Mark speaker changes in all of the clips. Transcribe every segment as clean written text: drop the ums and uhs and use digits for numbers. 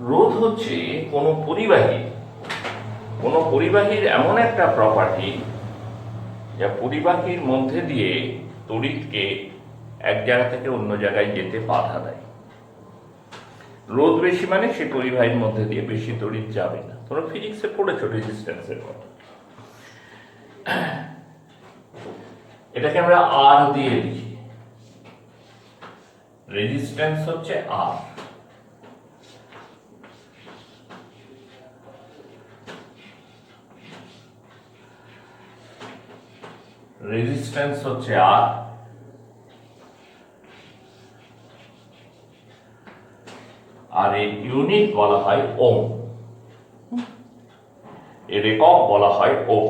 Speaker 1: রোধ হচ্ছে কোনো পরিবাহীর এমন একটা প্রপার্টি যা পরিবাহীর মধ্যে দিয়ে তড়িৎকে এক জায়গা থেকে অন্য জায়গায় যেতে বাধা দেয়। রোধ বেশি মানে সেই পরিবাহীর মধ্যে দিয়ে বেশি তড়িৎ যাবে না। তোমরা ফিজিক্সে পড়েছো রেজিস্ট্যান্সের কথা। এটাকে আমরা আর দিয়ে লিখি। রেজিস্ট্যান্স হচ্ছে আর। রেজিস্ট্যান্স হচ্ছে আর, আর এর ইউনিট বলা হয় ওম, এর একক বলা হয় ওম।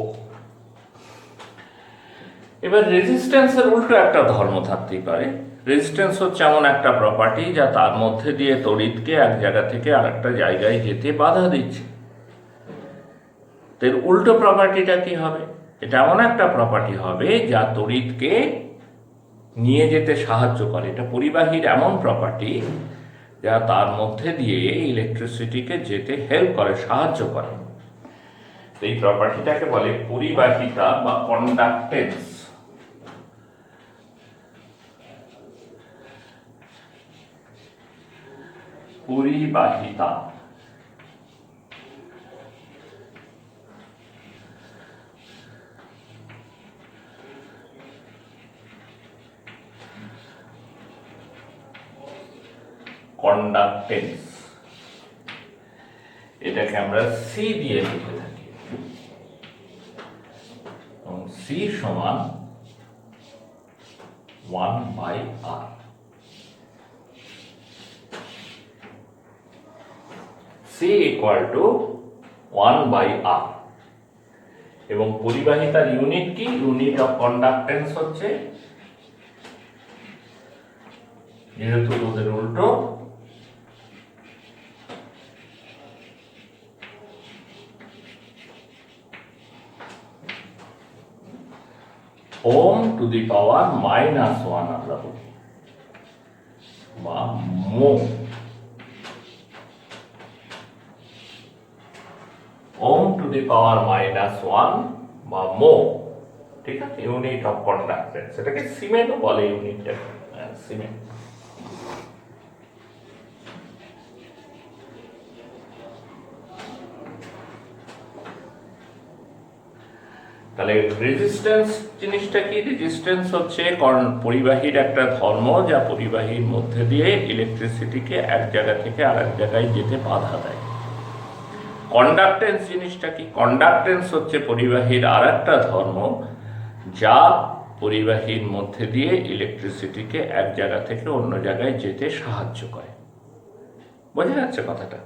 Speaker 1: এবার রেজিস্ট্যান্সের উল্টো একটা ধর্ম থাকতেই পারে। রেজিস্ট্যান্স হচ্ছে এমন একটা প্রপার্টি যা তার মধ্যে দিয়ে তড়িৎকে এক জায়গা থেকে আরেকটা জায়গায় যেতে বাধা দিচ্ছে। এর উল্টো প্রপার্টিটা কি হবে? এটা এমন একটা প্রপার্টি হবে যা তড়িৎকে নিয়ে যেতে সাহায্য করে। এটা পরিবাহীর এমন প্রপার্টি যা তার মধ্যে দিয়ে ইলেকট্রিসিটিকে যেতে হেল্প করে, সাহায্য করে। এই প্রপার্টিটাকে বলে পরিবাহিতা বা কন্ডাক্টেন্স। পরিবাহিতা। কন্ডাক্টেন্স, এটাকে আমরা সি দিয়ে লিখে থাকি। সি সমান 1/r। C equal to 1/r। এবং পরিবাহিতার ইউনিট কি? ইউনিট অফ কন্ডাক্টেন্স হচ্ছে, যেহেতু ওদের উল্টো, ওম টু দি পাওয়ার -1 আমরা বলি, বা মো। ওম টু দি পাওয়ার -1 বা মো, ঠিক আছে? Unit of conductance. এটাকে সিমেন্টও বলে ইউনিট, সিমেন্ট। তাহলে রেজিস্ট্যান্স জিনিসটা কি? রেজিস্ট্যান্স হচ্ছে পরিবাহীর একটা ধর্ম যা পরিবাহীর মধ্যে দিয়ে ইলেকট্রিসিটিকে এক জায়গা থেকে আরেক জায়গায় যেতে বাধা দেয়। কন্ডাক্টেন্স জিনিসটা কি? কন্ডাক্টেন্স হচ্ছে পরিবাহীর আর একটা ধর্ম যা পরিবাহীর মধ্যে দিয়ে ইলেকট্রিসিটিকে এক জায়গা থেকে অন্য জায়গায় যেতে সাহায্য করে। বোঝা যাচ্ছে কথাটা?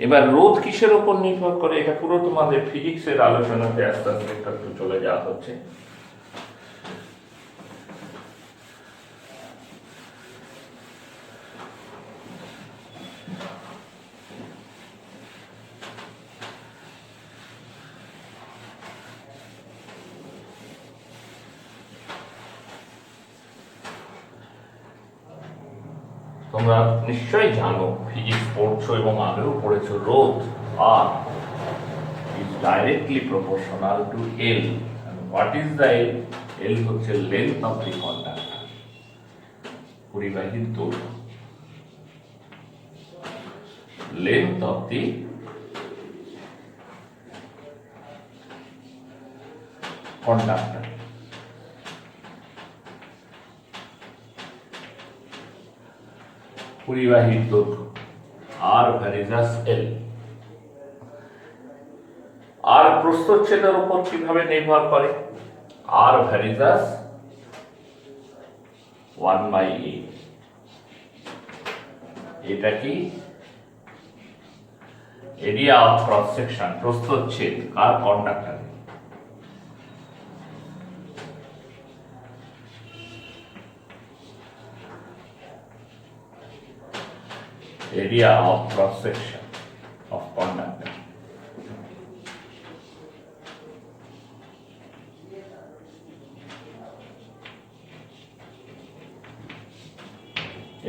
Speaker 1: এবার রোধ কিসের উপর নির্ভর করে? এটা পুরো তোমাদের ফিজিক্সের আলোচনাতে আস্তে আস্তে একটু চলে যাওয়া হচ্ছে। তোমরা নিশ্চয়ই জানো, ফিজিক্স পড়ছো এবং আগেও পড়েছো, রোধ আর is directly proportional to L. And what is the L? L হচ্ছে length of the conductor, পরিবাহীর দৈর্ঘ্য, length of the conductor. পরিবাহীর দৈর্ঘ্য R ভার্সাস L। আর প্রস্থচ্ছেদের উপর কিভাবে নির্ভর করে? R versus 1/a। এটা কি? এরিয়া অফ ক্রস সেকশন, প্রস্থচ্ছেদ কার? Conductor. area of cross section of conductor.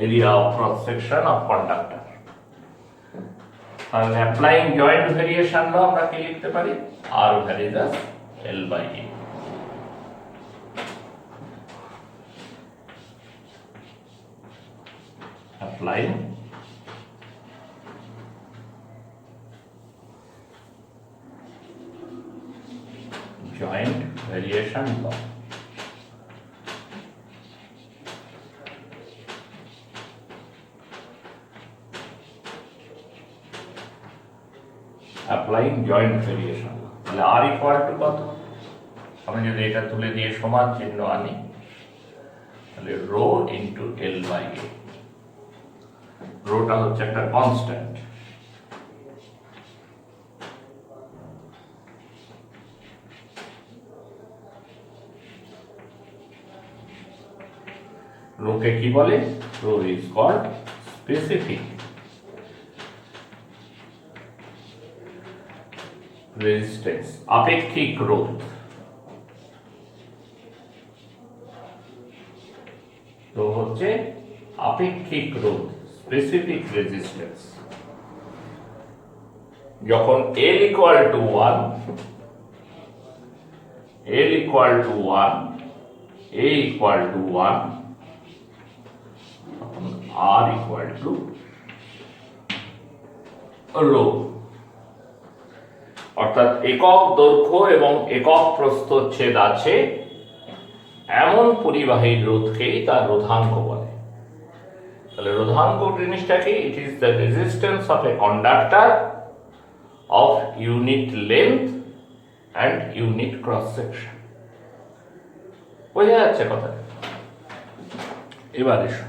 Speaker 1: Area of cross section of conductor. তাহলে অ্যাপ্লাইং জয়েন্ট ভেরিয়েশন ল আমরা কি লিখতে পারি, R varies as L by A. Applying joint variation law. Applying joint variation law. তাহলে r equal to কত, আমি যদি এটা তুলে দিয়ে সমান চিহ্ন আনি তাহলে rho into L by A. রোটা হচ্ছে একটা কনস্ট্যান্ট, রোকে কি বলে, rho is called specific resistance, আপেক্ষিক রোধ। তো হচ্ছে আপেক্ষিক রোধ, স্পেসিফিক রেজিস্ট্যান্স। যখন L equal to 1, L equal to 1, A equal to 1, R equal to rho, অর্থাৎ একক দৈর্ঘ্য এবং একক প্রস্থচ্ছেদ আছে এমন পরিবাহীর রোধকেই তার রোধাঙ্ক বলে। তাহলে রোধাঙ্ক জিনিসটা কি, ইট is the resistance of a conductor of unit length and unit cross section. বোঝা যাচ্ছে কথা? এবার এসো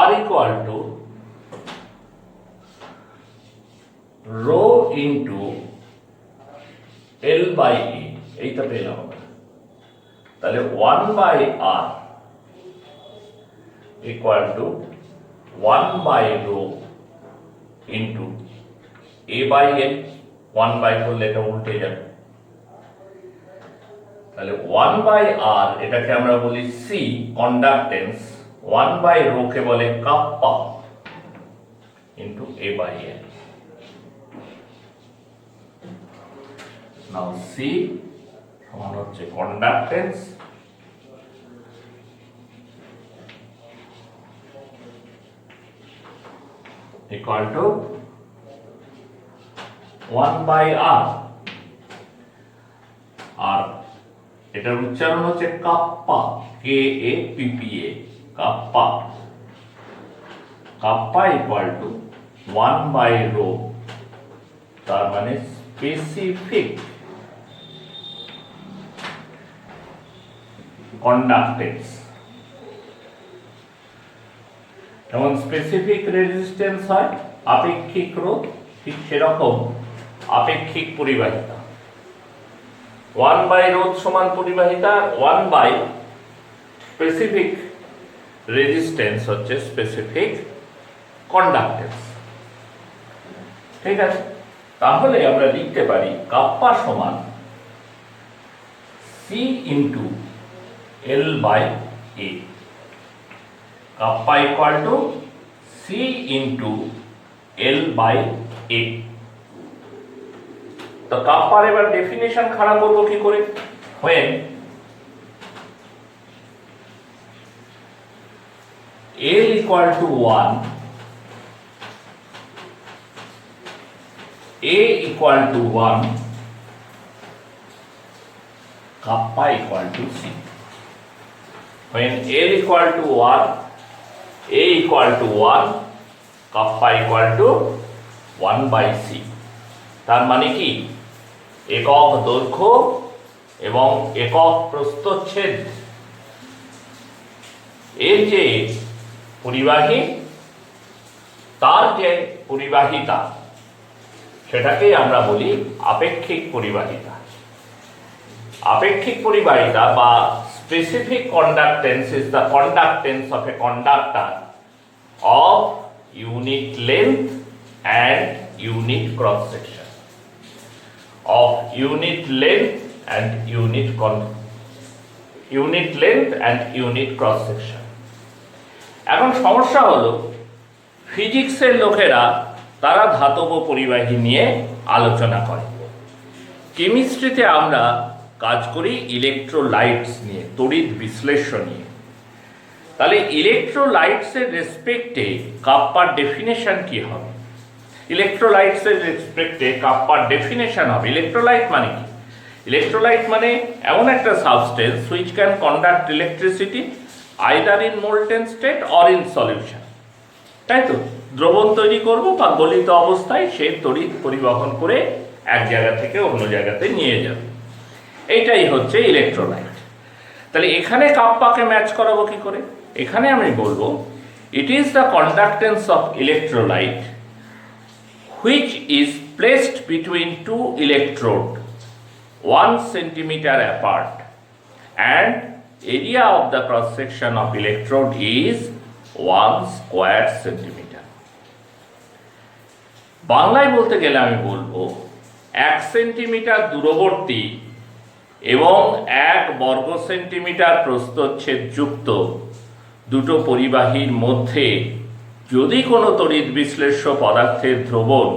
Speaker 1: R equal to rho into L by E, এইটা পেলাম আমরা। তাহলে 1 by R equal to 1 by rho into A by L, 1 by করলে এটা উল্টে যাবে। তাহলে 1 by R এটাকে আমরা বলি C, কন্ডাক্টেন্স। 1 by rho কে বলে kappa into A by L. Now C সমান হচ্ছে conductance equal to 1 by R, আর এটার উচ্চারণ হচ্ছে kappa, KAPPA, kappa. Kappa equal to 1 by rho, তার মানে স্পেসিফিক কন্ডাক্টেন্স। যেমন স্পেসিফিক রেজিস্ট্যান্স হয় আপেক্ষিক রোধ, ঠিক সেরকম আপেক্ষিক পরিবাহিতা। 1 বাই রোধ সমান পরিবাহিতা, 1 বাই স্পেসিফিক রেজিস্ট্যান্স হচ্ছে স্পেসিফিক কন্ডাক্টেন্স। ঠিক আছে, তাহলে আমরা লিখতে পারি কাপ্পা সমান C into L by A। Kappa equal to C into L by A। তো কাপ্পার এবার ডেফিনেশন খারাপ করবো কি করে, when L equal to 1, A equal to 1, kappa equal to C. When L equal to 1, A equal to 1, kappa equal to 1 by C. তার মানে কি, একক দৈর্ঘ্য এবং একক প্রস্থচ্ছেদ এর যে পরিবাহী, তার যে পরিবাহিতা সেটাকেই আমরা বলি আপেক্ষিক পরিবাহিতা। আপেক্ষিক পরিবাহিতা বা specific conductance is the conductance of a conductor of unit length and unit cross section, of unit length and unit length and unit cross section. এখন সমস্যা হলো ফিজিক্সের লোকেরা তারা ধাতব পরিবাহী নিয়ে আলোচনা করে, কেমিস্ট্রিতে আমরা কাজ করি ইলেকট্রোলাইটস নিয়ে, তড়িৎ বিশ্লেষণ নিয়ে। তাহলে ইলেকট্রোলাইটসের রেসপেক্টে কাপ্পার ডেফিনেশন কি হবে? ইলেকট্রোলাইটসের রেসপেক্টে কাপ্পার ডেফিনেশন হবে, ইলেকট্রোলাইট মানে কি? ইলেকট্রোলাইট মানে এমন একটা substance which can conduct electricity either in molten state or in solution, তাই তো? দ্রবণ তৈরি করব বা গলিত অবস্থায় সে তড়িৎ পরিবহন করে এক জায়গা থেকে অন্য জায়গাতে নিয়ে যাবে, এইটাই হচ্ছে ইলেকট্রোলাইট। তাহলে এখানে কাপ্পাকে ম্যাচ করাবো কি করে? এখানে আমি বলবো it is the conductance of electrolyte which is placed between two electrode 1 centimeter apart and area of the cross section of electrode is 1 square centimeter. বাংলায় বলতে গেলে আমি বলবো 1 সেন্টিমিটার দূরবর্তী এবং 1 বর্গ সেন্টিমিটার প্রস্থচ্ছেদ যুক্ত দুটো পরিবাহীর মধ্যে যদি কোনো তড়িৎ বিশ্লেষ্য পদার্থের দ্রবণ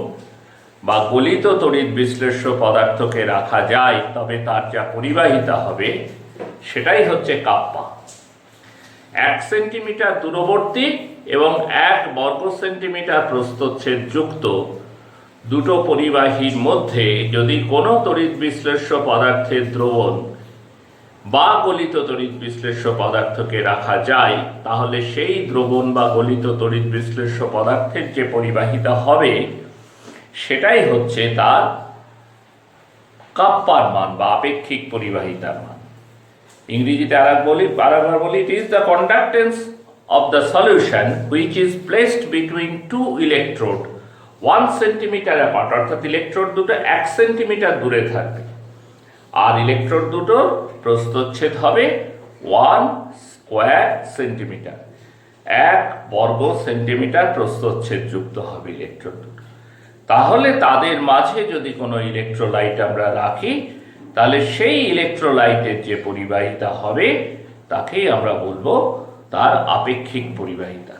Speaker 1: বা গলিত তড়িৎ বিশ্লেষ্য পদার্থকে রাখা যায় তবে তার যা পরিবাহিতা হবে সেটাই হচ্ছে কাপ্পা। 1 সেন্টিমিটার দূরবর্তী এবং 1 বর্গ সেন্টিমিটার প্রস্থচ্ছেদ যুক্ত দুটো পরিবাহীর মধ্যে যদি কোনো তড়িৎ বিশ্লেষ্য পদার্থের দ্রবণ বা গলিত তড়িৎ বিশ্লেষ্য পদার্থকে রাখা যায় তাহলে সেই দ্রবণ বা গলিত তড়িৎ বিশ্লেষ্য পদার্থের যে পরিবাহিতা হবে সেটাই হচ্ছে তার কাপ্পার মান বা আপেক্ষিক পরিবাহিতার মান। ইংরেজিতে আরেকবার বলি it is the conductance of the solution which is placed between two electrode 1 centimetre apart, অর্থাৎ ইলেকট্রোড দুটো 1 সেন্টিমিটার দূরে থাকবে আর ইলেকট্রোড দুটোর প্রস্থচ্ছেদ হবে 1 স্কোয়ার সেন্টিমিটার, 1 বর্গ সেন্টিমিটার প্রস্থচ্ছেদ যুক্ত হবে ইলেকট্রোড দুটো। তাহলে তাদের মাঝে যদি কোনো ইলেকট্রোলাইট আমরা রাখি তাহলে সেই ইলেকট্রোলাইটের যে পরিবাহিতা হবে তাকেই আমরা বলবো তার আপেক্ষিক পরিবাহিতা।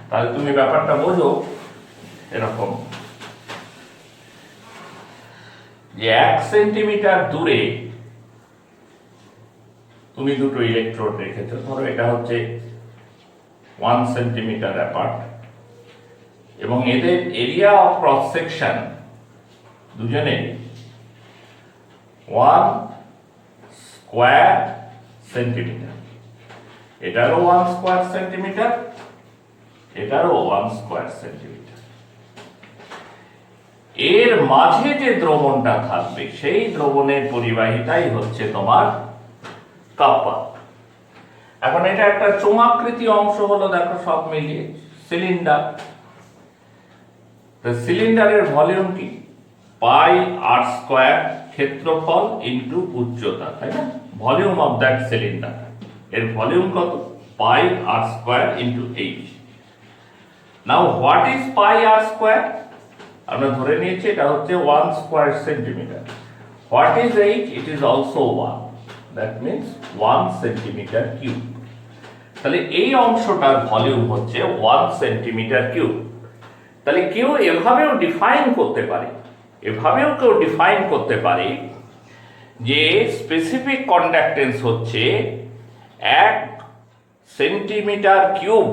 Speaker 1: তাহলে তুমি ব্যাপারটা বোঝো এরকম যে 1 সেন্টিমিটার দূরে তুমি দুটো ইলেকট্রোড রেখেছো, ধরো এটা হচ্ছে 1 সেন্টিমিটার অ্যাপার্ট এবং এদের এরিয়া অফ ক্রস সেকশন দুজনে 1 স্কোয়ার সেন্টিমিটার, এটারও 1 স্কোয়ার সেন্টিমিটার, এটারও 1 স্কোয়ার সেন্টিমিটার। এর মাঝে যে দ্রবণটা থাকবে সেই দ্রবণের পরিবাহিতাই হচ্ছে তোমার কাপ্পা। এখন এটা একটা চোঙাকৃতি অংশ হলো, দেখো সব মিলিয়ে সিলিন্ডার। তো সিলিন্ডারের ভলিউম কি? পাই আর স্কোয়ার ক্ষেত্রফল ইন্টু উচ্চতা, তাই না? ভলিউম অফ দ্যাট সিলিন্ডার, এর ভলিউম কত? Pi R square into H. Now what is pi R square? আমরা ধরে নিয়েছি এটা হচ্ছে 1 square centimetre. What is H? It is also 1, that means 1 centimetre cube. তাহলে এই অংশটার ভলিউম হচ্ছে 1 সেন্টিমিটার কিউব। তাহলে কেউ এভাবেও ডিফাইন করতে পারে, এভাবেও কেউ ডিফাইন করতে পারে যে স্পেসিফিক কন্ডাক্টেন্স হচ্ছে 1 সেন্টিমিটার কিউব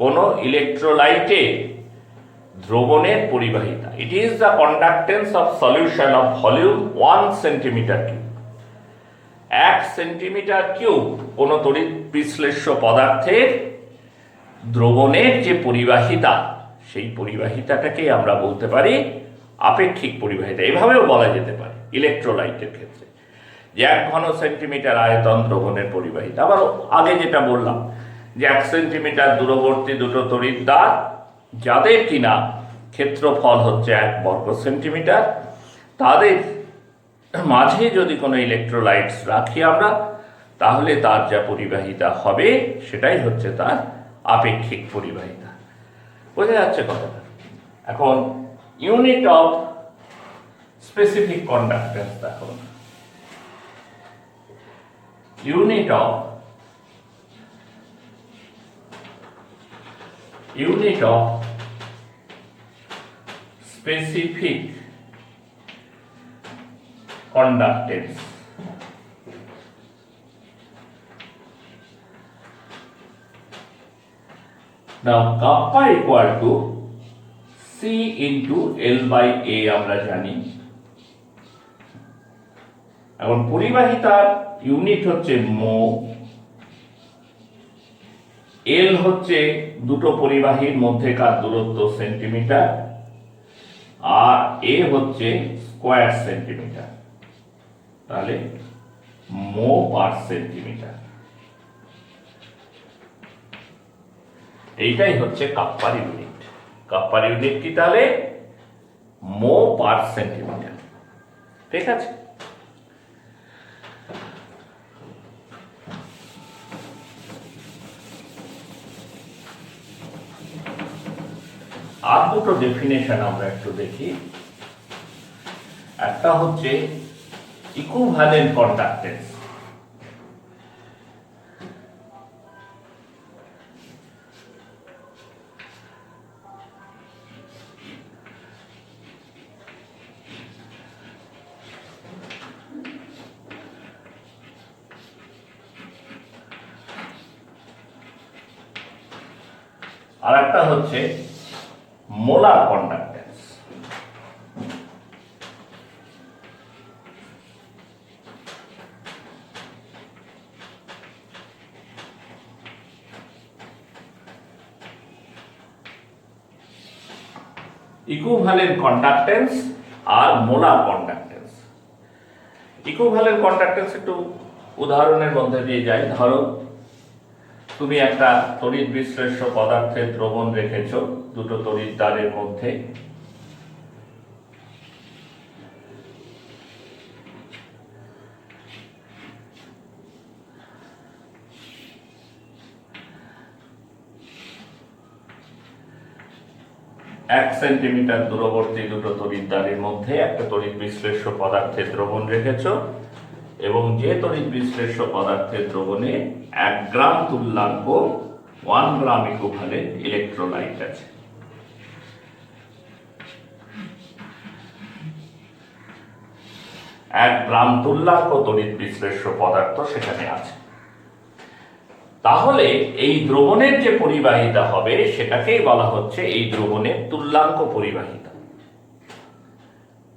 Speaker 1: কোন ইলেকট্রোলাইটে দ্রবণের পরিবাহিতা। ইট is the conductance of solution of volume 1 centimetre cube. 1 centimetre cube কোন তড়িৎ বিশ্লেষ্য পদার্থের দ্রবণের যে পরিবাহিতা সেই পরিবাহিতাটাকে আমরা বলতে পারি আপেক্ষিক পরিবাহিতা। এভাবেও বলা যেতে পারে ইলেকট্রোলাইটের ক্ষেত্রে যে 1 ঘন সেন্টিমিটার আয়তন দ্রবণের পরিবাহিতা। আবার আগে যেটা বললাম যে 1 সেন্টিমিটার দূরবর্তী দুটো তড়িৎদ্বার যাদের কিনা ক্ষেত্রফল হচ্ছে 1 বর্গ সেন্টিমিটার, তাদের মাঝে যদি কোনো ইলেকট্রোলাইটস রাখি আমরা তাহলে তার যা পরিবাহিতা হবে সেটাই হচ্ছে তার আপেক্ষিক পরিবাহিতা। বোঝা যাচ্ছে কথাটা? এখন ইউনিট অফ স্পেসিফিক কন্ডাক্টেন্স দেখো, unit of specific conductance. Now kappa equal to C into L by A আমরা জানি। এখন পরিবাহিতার ইউনিট হচ্ছে মো, এল হচ্ছে দুটো পরিবাহীর মধ্যেকার দূরত্ব সেন্টিমিটার, আর এ হচ্ছে স্কয়ার সেন্টিমিটার, তাহলে মো পার সেন্টিমিটার। এইটাই হচ্ছে কাপ্পার ইউনিট। কাপ্পার ইউনিট কি তাহলে? মো পার সেন্টিমিটার। ঠিক আছে? আর দুটো ডেফিনেশন আমরা একটু দেখি। একটা হচ্ছে ইকুইভ্যালেন্ট কন্ডাক্টেন্স। আর একটা হচ্ছে মোলার কন্ডাক্টেন্স। ইকুইভ্যালেন্ট কন্ডাক্টেন্স আর মোলার কন্ডাক্টেন্স। ইকুইভ্যালেন্ট কন্ডাক্টেন্স একটু উদাহরণের মধ্যে দিয়ে যাই। ধরো তুমি একটা তড়িৎ বিশ্লেষ্য পদার্থের দ্রবণ রেখেছ দুটো তড়িৎদ্বারের মধ্যে। এক সেন্টিমিটার দূরবর্তী দুটো তড়িৎদ্বারের মধ্যে একটা তড়িৎ বিশ্লেষ্য পদার্থের দ্রবণ রেখেছ, এবং যে তড়িৎ বিশ্লেষ্য পদার্থের দ্রবণে 1 গ্রাম তুল্যাঙ্ক 1 গ্রাম ইকুইভ্যালেন্ট ইলেকট্রোলাইট আছে। এক গ্রাম তুল্যাঙ্ক তড়িৎ বিশ্লেষ্য পদার্থ সেখানে আছে। তাহলে এই দ্রবণের যে পরিবাহিতা হবে সেটাকেই বলা হচ্ছে এই দ্রবণের তুল্যাঙ্ক পরিবাহিতা।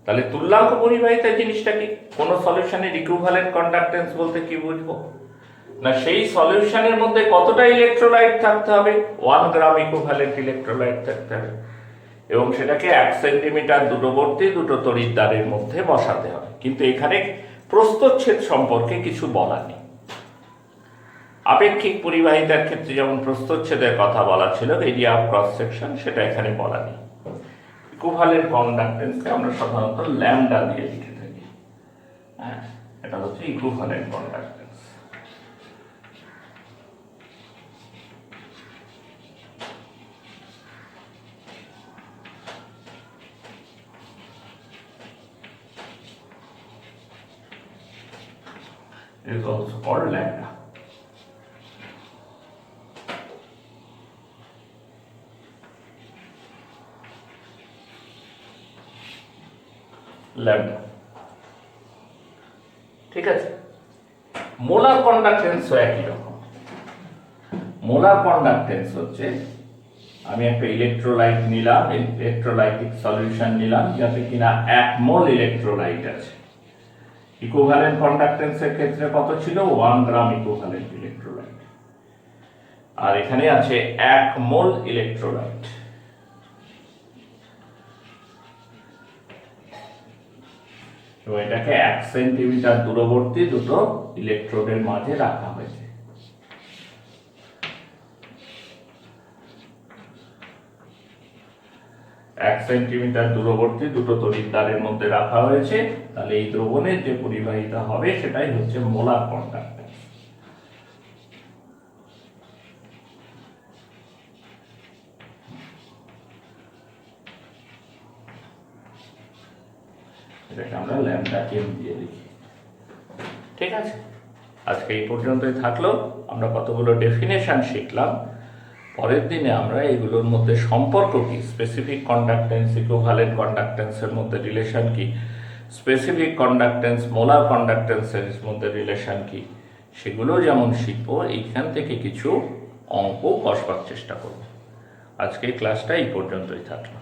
Speaker 1: তাহলে তুল্যাঙ্ক পরিবাহিতা জিনিসটা কি? কোন সলিউশনের ইকুইভ্যালেন্ট কন্ডাক্টেন্স বলতে কি বুঝবো না, সেই সলিউশনের মধ্যে কতটা ইলেকট্রোলাইট থাকতে হবে? 1 গ্রাম ইকুইভ্যালেন্ট ইলেকট্রোলাইট থাকতে হবে, এবং সেটাকে 1 সেন্টিমিটার দূরবর্তী দুটো তড়িৎদ্বারের মধ্যে বসাতে হবে। কিন্তু এখানে প্রস্থচ্ছেদ সম্পর্কে কিছু বলা নেই। আপেক্ষিক পরিবাহিতার ক্ষেত্রে যেমন প্রস্থচ্ছেদের কথা বলা ছিল, এরিয়া অফ ক্রস সেকশন, সেটা এখানে বলা নেই। ইকুইভ্যালেন্ট কন্ডাক্টেন্সকে আমরা সাধারণত ল্যামডা দিয়ে লিখে থাকি। হ্যাঁ, এটা হচ্ছে equivalent conductance. It is also called lambda. Lambda. ঠিক আছে? মোলার কন্ডাক্টেন্সও একই রকম। মোলার কন্ডাক্টেন্স হচ্ছে আমি একটা ইলেকট্রোলাইট নিলাম, ইলেকট্রোলাইটিক সলিউশন নিলাম যাতে কিনা 1 মোল ইলেকট্রোলাইট আছে। ইকুইভ্যালেন্ট কন্ডাক্টেন্সের ক্ষেত্রে কত ছিল? 1 গ্রাম ইকুইভ্যালেন্ট ইলেকট্রোলাইট, আর এখানে আছে 1 মোল ইলেকট্রোলাইট। তো এটাকে 1 সেন্টিমিটার দূরবর্তী দুটো ইলেকট্রোডের মাঝে রাখা হয়েছে। এক সেন্টিমিটার দূরবর্তী দুটো তড়িৎদ্বারের মধ্যে রাখা হয়েছে। তাহলে এই দ্রবণের যে পরিবাহিতা হবে সেটাই হচ্ছে মোলার কন্ডাক্টেন্স। এটাকে আমরা ল্যামডা এম দিয়ে লিখি। ঠিক আছে, আজকে এই পর্যন্তই থাকলো। আমরা কতগুলো ডেফিনেশন শিখলাম। পরের দিনে আমরা এগুলোর মধ্যে সম্পর্ক কি, স্পেসিফিক কন্ডাক্টেন্স ইকুইভ্যালেন্ট কন্ডাক্টেন্সের মধ্যে রিলেশন কি, স্পেসিফিক কন্ডাক্টেন্স মোলার কন্ডাক্টেন্সের মধ্যে রিলেশন কি, সেগুলো যেমন শিখবো, এইখান থেকে কিছু অঙ্ক কষবার চেষ্টা করব। আজকে এই ক্লাসটা এই পর্যন্তই থাকলো।